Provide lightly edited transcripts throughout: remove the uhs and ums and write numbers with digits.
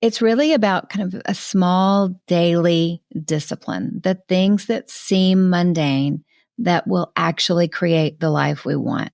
It's really about kind of a small daily discipline, the things that seem mundane that will actually create the life we want.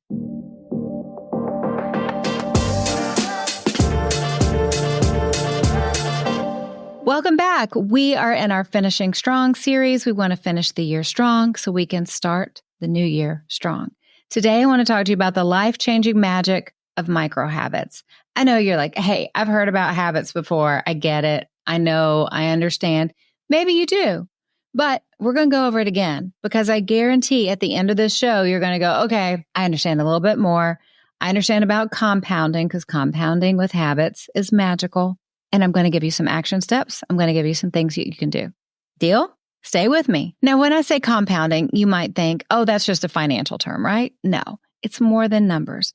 Welcome back. We are in our Finishing Strong series. We want to finish the year strong so we can start the new year strong. Today, I want to talk to you about the life-changing magic of micro habits. I know you're like, hey, I've heard about habits before. I get it. I know. I understand. Maybe you do. But we're going to go over it again because I guarantee at the end of this show, you're going to go, okay, I understand a little bit more. I understand about compounding because compounding with habits is magical. And I'm going to give you some action steps. I'm going to give you some things you can do. Deal? Stay with me. Now, when I say compounding, you might think, oh, that's just a financial term, right? No, it's more than numbers.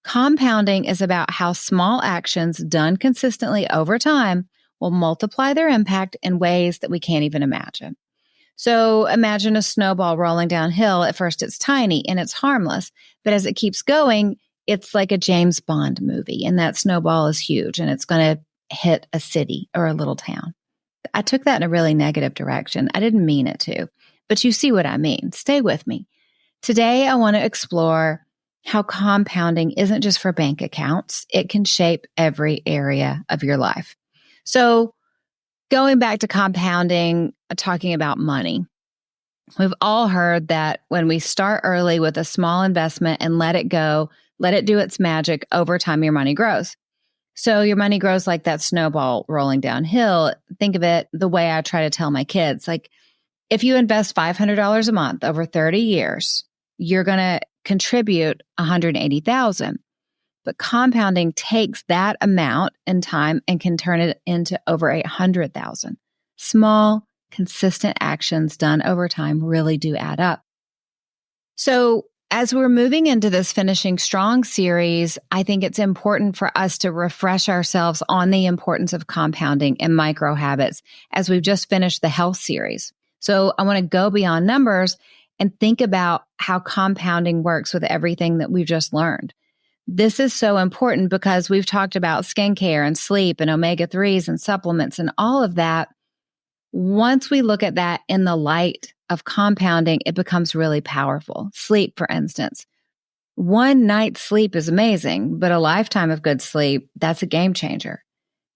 Compounding is about how small actions done consistently over time will multiply their impact in ways that we can't even imagine. So imagine a snowball rolling downhill. At first, it's tiny and it's harmless, but as it keeps going, it's like a James Bond movie, and that snowball is huge, and it's going to hit a city or a little town. I took that in a really negative direction. I didn't mean it to, but you see what I mean. Stay with me. Today, I want to explore how compounding isn't just for bank accounts. It can shape every area of your life. So going back to compounding, talking about money, we've all heard that when we start early with a small investment and let it go, let it do its magic, over time, your money grows. So your money grows like that snowball rolling downhill. Think of it the way I try to tell my kids. Like if you invest $500 a month over 30 years, you're going to contribute $180,000. But compounding takes that amount in time and can turn it into over $800,000. Small, consistent actions done over time really do add up. So as we're moving into this Finishing Strong series, I think it's important for us to refresh ourselves on the importance of compounding and micro habits as we've just finished the health series. So I want to go beyond numbers and think about how compounding works with everything that we've just learned. This is so important because we've talked about skincare and sleep and omega-3s and supplements and all of that. Once we look at that in the light of compounding, it becomes really powerful. Sleep, for instance. One night's sleep is amazing, but a lifetime of good sleep, that's a game changer.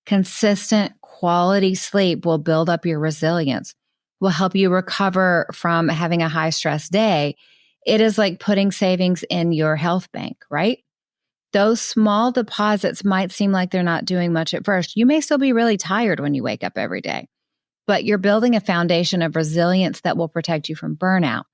Consistent quality sleep will build up your resilience, will help you recover from having a high stress day. It is like putting savings in your health bank, right? Those small deposits might seem like they're not doing much at first. You may still be really tired when you wake up every day, but you're building a foundation of resilience that will protect you from burnout.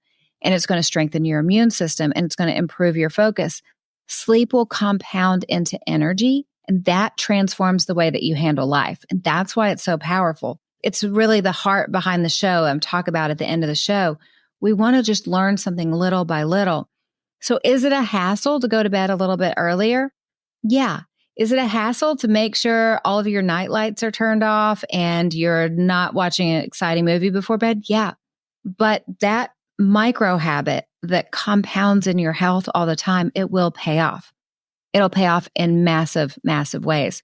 And it's going to strengthen your immune system and it's going to improve your focus. Sleep will compound into energy, and that transforms the way that you handle life. And that's why it's so powerful. It's really the heart behind the show. I'm talking about at the end of the show. We want to just learn something little by little. So is it a hassle to go to bed a little bit earlier? Yeah. Is it a hassle to make sure all of your night lights are turned off and you're not watching an exciting movie before bed? Yeah. But that micro habit that compounds in your health all the time, it will pay off. It'll pay off in massive, massive ways.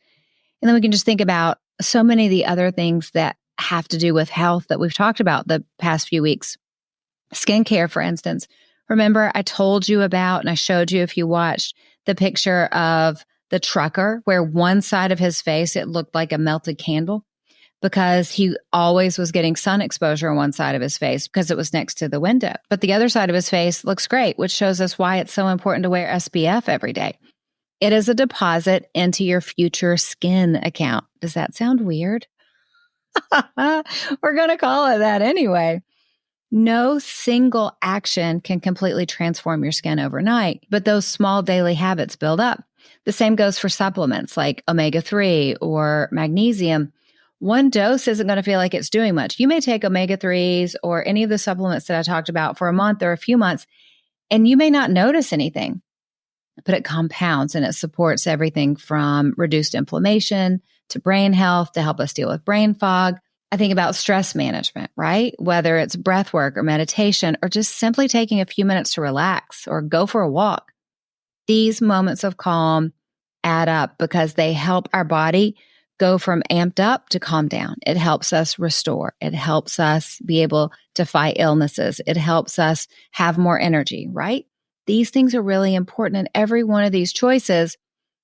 And then we can just think about so many of the other things that have to do with health that we've talked about the past few weeks. Skincare, for instance. Remember, I told you about, and I showed you if you watched, the picture of the trucker where one side of his face, it looked like a melted candle because he always was getting sun exposure on one side of his face because it was next to the window. But the other side of his face looks great, which shows us why it's so important to wear SPF every day. It is a deposit into your future skin account. Does that sound weird? We're going to call it that anyway. No single action can completely transform your skin overnight, but those small daily habits build up. The same goes for supplements like omega-3 or magnesium. One dose isn't going to feel like it's doing much. You may take omega-3s or any of the supplements that I talked about for a month or a few months, and you may not notice anything, but it compounds and it supports everything from reduced inflammation to brain health to help us deal with brain fog. I think about stress management, right? Whether it's breath work or meditation or just simply taking a few minutes to relax or go for a walk. These moments of calm add up because they help our body go from amped up to calm down. It helps us restore. It helps us be able to fight illnesses. It helps us have more energy, right? These things are really important. And every one of these choices,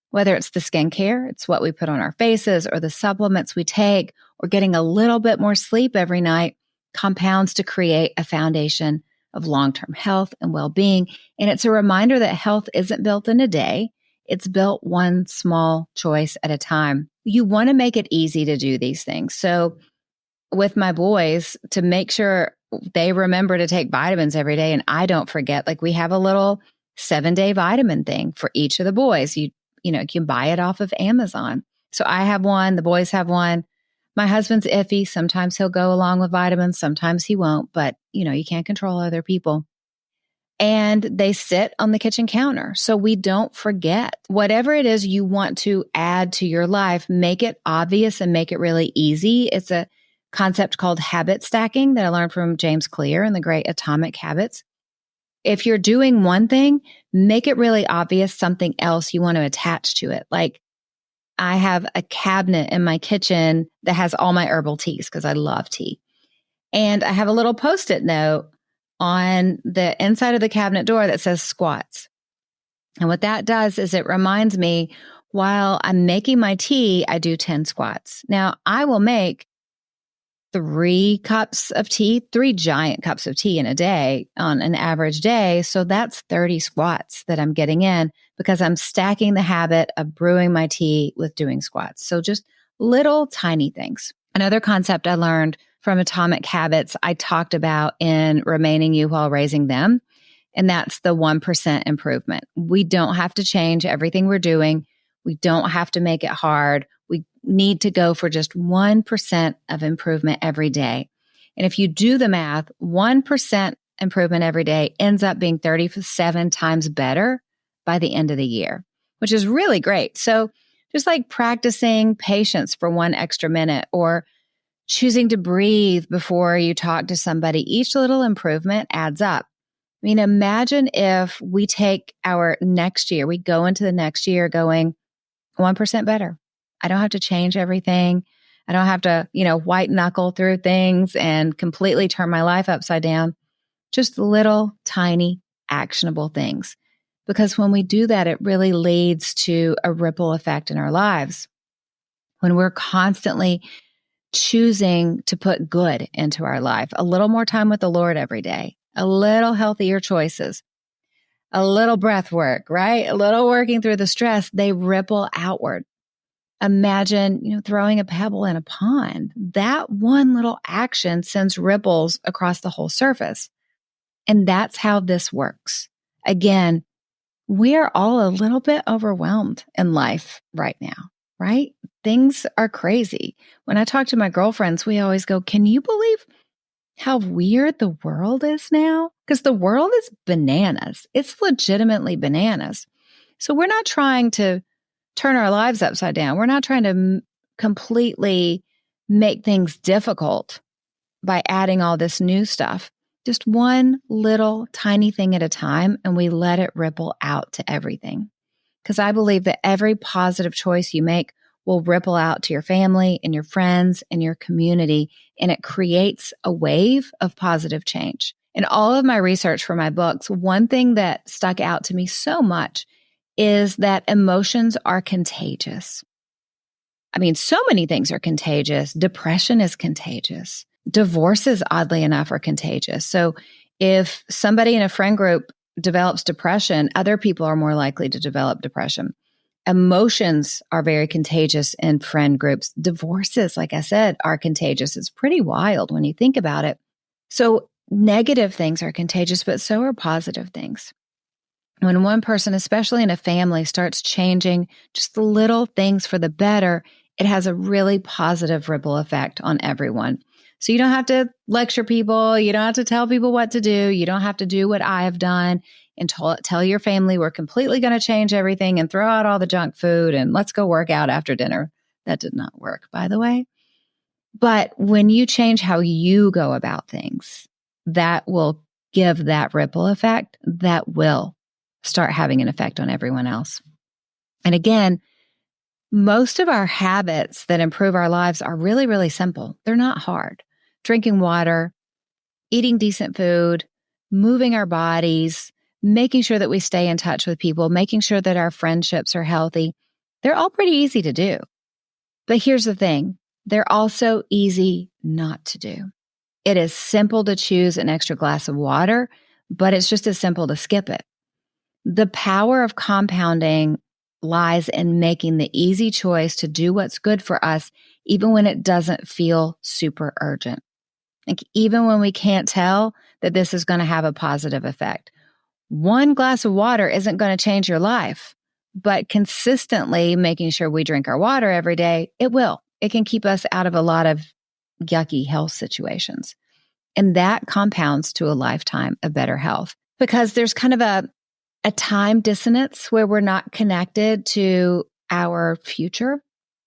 whether it's the skincare, it's what we put on our faces, or the supplements we take, or getting a little bit more sleep every night, compounds to create a foundation of long-term health and well-being. And it's a reminder that health isn't built in a day. It's built one small choice at a time. You want to make it easy to do these things. So with my boys, to make sure they remember to take vitamins every day and I don't forget, like we have a little 7-day vitamin thing for each of the boys. You can buy it off of Amazon. So I have one, the boys have one. My husband's iffy. Sometimes he'll go along with vitamins, sometimes he won't, but you can't control other people. And they sit on the kitchen counter. So we don't forget. Whatever it is you want to add to your life, make it obvious and make it really easy. It's a concept called habit stacking that I learned from James Clear in the Great Atomic Habits. If you're doing one thing, make it really obvious something else you want to attach to it. Like I have a cabinet in my kitchen that has all my herbal teas because I love tea. And I have a little Post-it note on the inside of the cabinet door that says squats. And what that does is it reminds me while I'm making my tea, I do 10 squats. Now I will make 3 giant cups of tea in a day on an average day. So that's 30 squats that I'm getting in because I'm stacking the habit of brewing my tea with doing squats. So just little tiny things. Another concept I learned from Atomic Habits, I talked about in Remaining You While Raising Them. And that's the 1% improvement. We don't have to change everything we're doing. We don't have to make it hard. We need to go for just 1% of improvement every day. And if you do the math, 1% improvement every day ends up being 37 times better by the end of the year, which is really great. So just like practicing patience for 1 extra minute or choosing to breathe before you talk to somebody, each little improvement adds up. I mean, imagine if we take our next year, we go into the next year going 1% better. I don't have to change everything. I don't have to, white knuckle through things and completely turn my life upside down. Just little tiny actionable things. Because when we do that, it really leads to a ripple effect in our lives. When we're constantly choosing to put good into our life, a little more time with the Lord every day, a little healthier choices, a little breath work, right? A little working through the stress, they ripple outward. Imagine, throwing a pebble in a pond. That one little action sends ripples across the whole surface. And that's how this works. Again, we are all a little bit overwhelmed in life right now, right? Things are crazy. When I talk to my girlfriends, we always go, can you believe how weird the world is now? Because the world is bananas. It's legitimately bananas. So we're not trying to turn our lives upside down. We're not trying to completely make things difficult by adding all this new stuff. Just one little tiny thing at a time, and we let it ripple out to everything. Because I believe that every positive choice you make will ripple out to your family and your friends and your community, and it creates a wave of positive change. In all of my research for my books, one thing that stuck out to me so much is that emotions are contagious. I mean, so many things are contagious. Depression is contagious. Divorces, oddly enough, are contagious. So if somebody in a friend group develops depression, other people are more likely to develop depression. Emotions are very contagious in friend groups. Divorces, like I said, are contagious. It's pretty wild when you think about it. So negative things are contagious, but so are positive things. When one person, especially in a family, starts changing just the little things for the better, it has a really positive ripple effect on everyone. So you don't have to lecture people. You don't have to tell people what to do. You don't have to do what I have done and tell your family we're completely going to change everything and throw out all the junk food and let's go work out after dinner. That did not work, by the way. But when you change how you go about things, that will give that ripple effect that will start having an effect on everyone else. And again, Most of our habits that improve our lives are really, really simple. They're not hard. Drinking water, eating decent food, moving our bodies, making sure that we stay in touch with people, making sure that our friendships are healthy. They're all pretty easy to do. But here's the thing. They're also easy not to do. It is simple to choose an extra glass of water, but it's just as simple to skip it. The power of compounding lies in making the easy choice to do what's good for us, even when it doesn't feel super urgent. Like even when we can't tell that this is going to have a positive effect. One glass of water isn't going to change your life, but consistently making sure we drink our water every day, it will. It can keep us out of a lot of yucky health situations. And that compounds to a lifetime of better health because there's kind of a time dissonance where we're not connected to our future,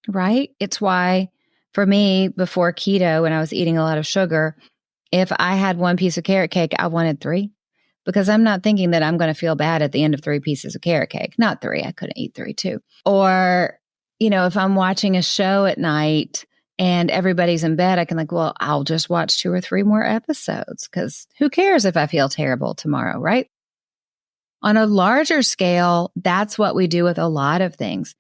right? It's why for me, before keto, when I was eating a lot of sugar, if I had one piece of carrot cake, I wanted 3 because I'm not thinking that I'm going to feel bad at the end of 3 pieces of carrot cake. Not 3. I couldn't eat 3 too. Or, if I'm watching a show at night and everybody's in bed, I can well, I'll just watch 2 or 3 more episodes because who cares if I feel terrible tomorrow, right? On a larger scale, that's what we do with a lot of things.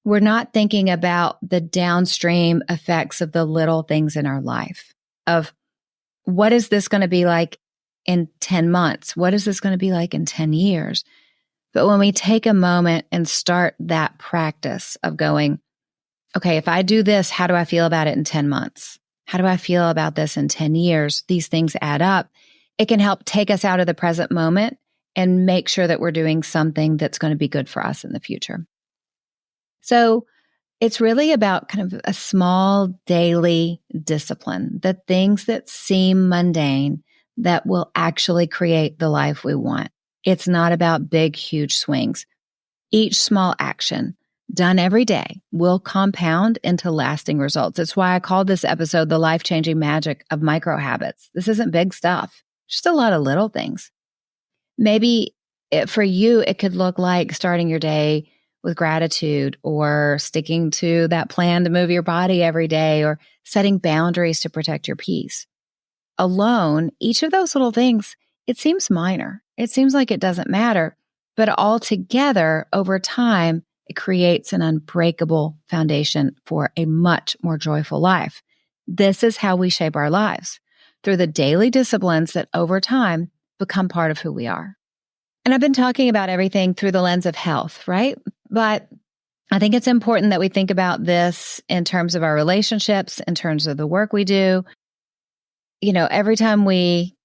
We're not thinking about the downstream effects of the little things in our life of what is this going to be like in 10 months? What is this going to be like in 10 years? But when we take a moment and start that practice of going, okay, if I do this, how do I feel about it in 10 months? How do I feel about this in 10 years? These things add up. It can help take us out of the present moment and make sure that we're doing something that's going to be good for us in the future. So it's really about kind of a small daily discipline, the things that seem mundane that will actually create the life we want. It's not about big, huge swings. Each small action done every day will compound into lasting results. It's why I called this episode The Life-Changing Magic of Micro Habits. This isn't big stuff, just a lot of little things. Maybe for you, it could look like starting your day with gratitude or sticking to that plan to move your body every day or setting boundaries to protect your peace. Alone, each of those little things, it seems minor. It seems like it doesn't matter, but all together over time, it creates an unbreakable foundation for a much more joyful life. This is how we shape our lives through the daily disciplines that over time become part of who we are. And I've been talking about everything through the lens of health, right? But I think it's important that we think about this in terms of our relationships, in terms of the work we do. Every time we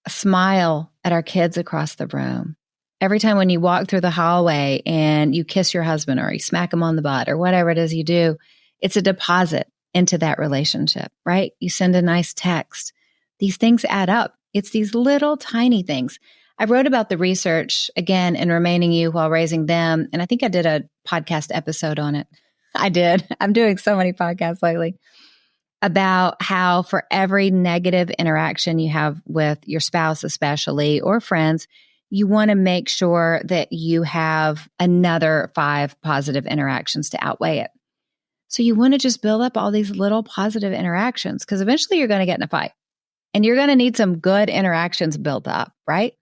smile at our kids across the room, every time when you walk through the hallway and you kiss your husband or you smack him on the butt or whatever it is you do, it's a deposit into that relationship, right? You send a nice text. These things add up. It's these little tiny things. I wrote about the research, again, in Remaining You While Raising Them, and I think I did a podcast episode on it. I did. I'm doing so many podcasts lately about how for every negative interaction you have with your spouse, especially, or friends, you want to make sure that you have another 5 positive interactions to outweigh it. So you want to just build up all these little positive interactions because eventually you're going to get in a fight and you're going to need some good interactions built up, right?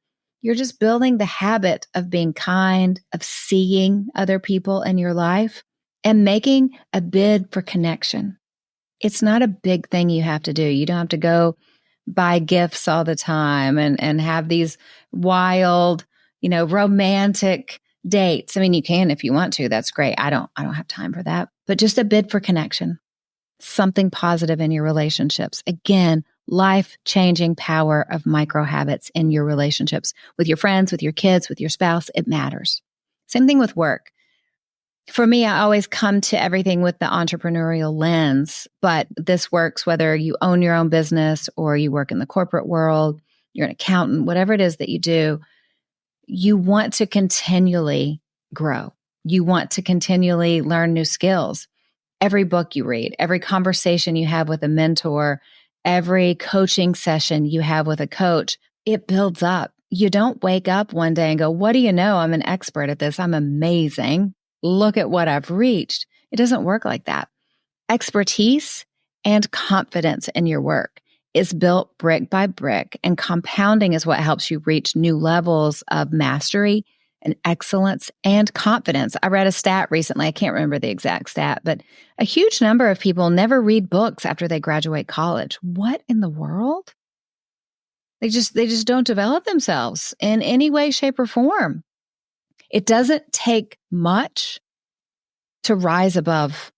You're just building the habit of being kind, of seeing other people in your life and making a bid for connection. It's not a big thing you have to do. You don't have to go buy gifts all the time and have these wild, romantic dates. I mean, you can if you want to. That's great. I don't have time for that. But just a bid for connection, something positive in your relationships. Again, life-changing power of micro habits in your relationships with your friends, with your kids, with your spouse. It matters. Same thing with work. For me, I always come to everything with the entrepreneurial lens, but this works whether you own your own business or you work in the corporate world, you're an accountant, whatever it is that you do, you want to continually grow. You want to continually learn new skills. Every book you read, every conversation you have with a mentor, every coaching session you have with a coach, it builds up. You don't wake up one day and go, what do you know? I'm an expert at this. I'm amazing. Look at what I've reached. It doesn't work like that. Expertise and confidence in your work is built brick by brick, and compounding is what helps you reach new levels of mastery and excellence and confidence. I read a stat recently. I can't remember the exact stat, but a huge number of people never read books after they graduate college. What in the world? They just don't develop themselves in any way, shape, or form. It doesn't take much to rise above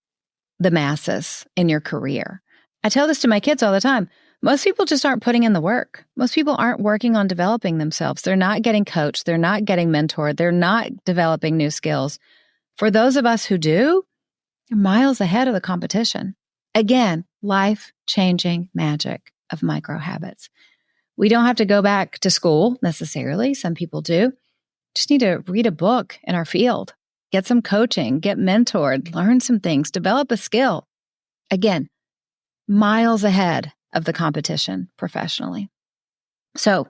the masses in your career. I tell this to my kids all the time. Most people just aren't putting in the work. Most people aren't working on developing themselves. They're not getting coached. They're not getting mentored. They're not developing new skills. For those of us who do, they're miles ahead of the competition. Again, life-changing magic of micro habits. We don't have to go back to school necessarily. Some people do. Just need to read a book in our field, get some coaching, get mentored, learn some things, develop a skill. Again, miles ahead of the competition professionally. So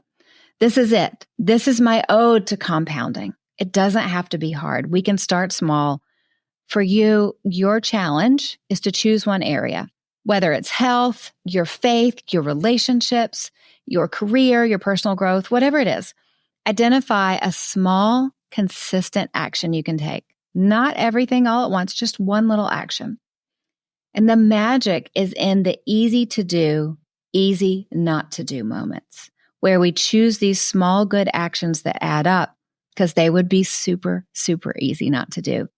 this is it. This is my ode to compounding. It doesn't have to be hard. We can start small. For you, your challenge is to choose one area, whether it's health, your faith, your relationships, your career, your personal growth, whatever it is. Identify a small, consistent action you can take. Not everything all at once, just one little action. And the magic is in the easy to do, easy not to do moments, where we choose these small good actions that add up because they would be super, super easy not to do.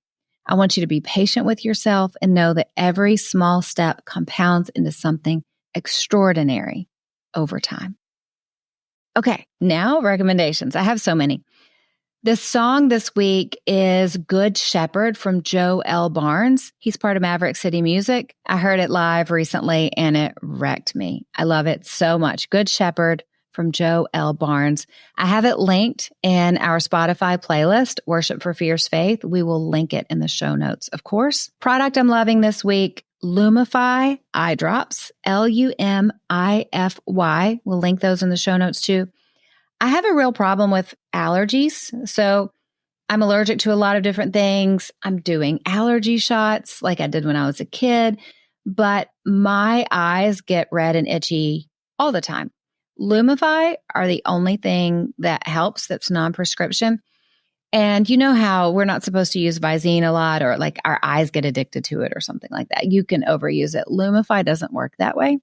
I want you to be patient with yourself and know that every small step compounds into something extraordinary over time. Okay, now recommendations. I have so many. The song this week is Good Shepherd from Joe L. Barnes. He's part of Maverick City Music. I heard it live recently and it wrecked me. I love it so much. Good Shepherd from Joe L. Barnes. I have it linked in our Spotify playlist, Worship for Fierce Faith. We will link it in the show notes, of course. Product I'm loving this week, Lumify eye drops, Lumify. We'll link those in the show notes too. I have a real problem with allergies. So I'm allergic to a lot of different things. I'm doing allergy shots like I did when I was a kid, but my eyes get red and itchy all the time. Lumify are the only thing that helps that's non-prescription. And you know how we're not supposed to use Visine a lot, or like our eyes get addicted to it or something like that. You can overuse it. Lumify doesn't work that way.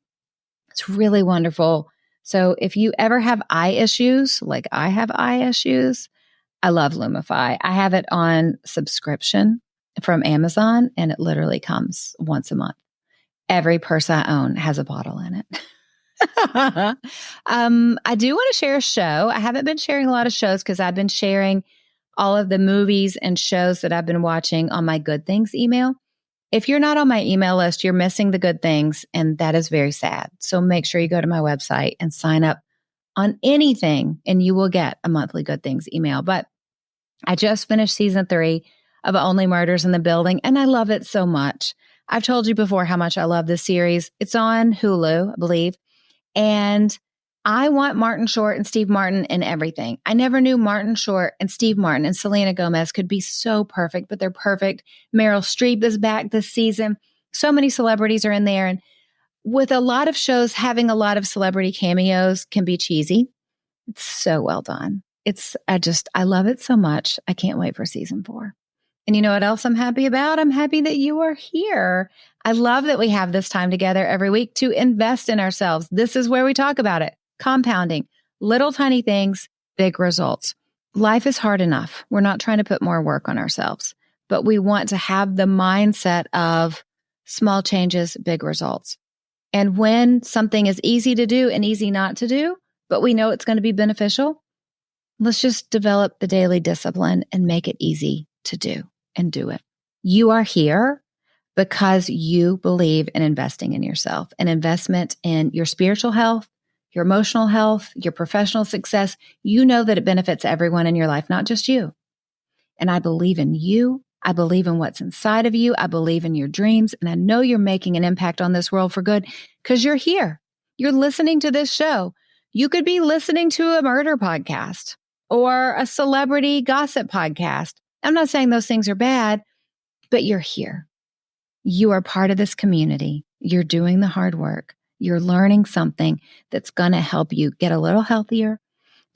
It's really wonderful. So if you ever have eye issues, like I have eye issues, I love Lumify. I have it on subscription from Amazon, and it literally comes once a month. Every purse I own has a bottle in it. I do want to share a show. I haven't been sharing a lot of shows because I've been sharing all of the movies and shows that I've been watching on my Good Things email. If you're not on my email list, you're missing the good things, and that is very sad. So make sure you go to my website and sign up on anything, and you will get a monthly Good Things email. But I just finished season 3 of Only Murders in the Building, and I love it so much. I've told you before how much I love this series. It's on Hulu, I believe. And I want Martin Short and Steve Martin in everything. I never knew Martin Short and Steve Martin and Selena Gomez could be so perfect, but they're perfect. Meryl Streep is back this season. So many celebrities are in there. And with a lot of shows, having a lot of celebrity cameos can be cheesy. It's so well done. I love it so much. I can't wait for season 4. And you know what else I'm happy about? I'm happy that you are here. I love that we have this time together every week to invest in ourselves. This is where we talk about it. Compounding. Little tiny things, big results. Life is hard enough. We're not trying to put more work on ourselves, but we want to have the mindset of small changes, big results. And when something is easy to do and easy not to do, but we know it's going to be beneficial, let's just develop the daily discipline and make it easy to do and do it. You are here because you believe in investing in yourself, an investment in your spiritual health, your emotional health, your professional success. You know that it benefits everyone in your life, not just you. And I believe in you. I believe in what's inside of you. I believe in your dreams. And I know you're making an impact on this world for good because you're here. You're listening to this show. You could be listening to a murder podcast or a celebrity gossip podcast. I'm not saying those things are bad, but you're here. You are part of this community. You're doing the hard work. You're learning something that's going to help you get a little healthier,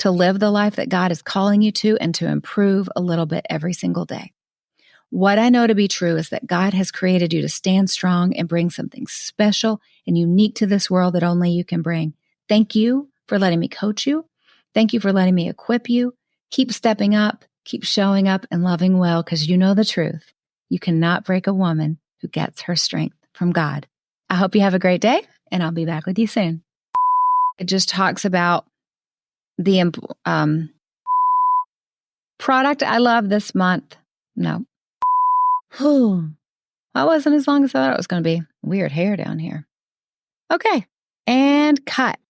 to live the life that God is calling you to, and to improve a little bit every single day. What I know to be true is that God has created you to stand strong and bring something special and unique to this world that only you can bring. Thank you for letting me coach you. Thank you for letting me equip you. Keep stepping up, keep showing up and loving well, because you know the truth. You cannot break a woman who gets her strength from God. I hope you have a great day, and I'll be back with you soon. It just talks about the product I love this month. No. That wasn't as long as I thought it was going to be. Weird hair down here. Okay. And cut.